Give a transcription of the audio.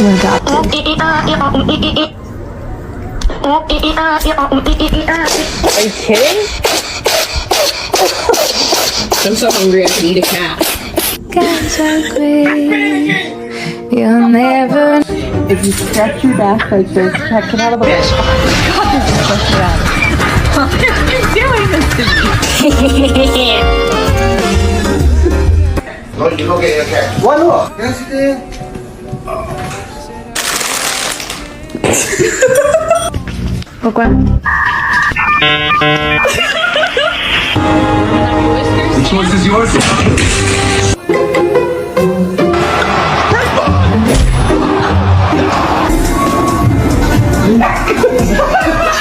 We're adopted. Are you kidding? I'm so hungry I can eat a cat. Guys are great. You'll never. If you stretch your back like this, check it out of the way. God, this is so bad. Why are you doing this to me? No, you don't get your cat. Why not? Yes, you did. Pourquoi? The choice is yours.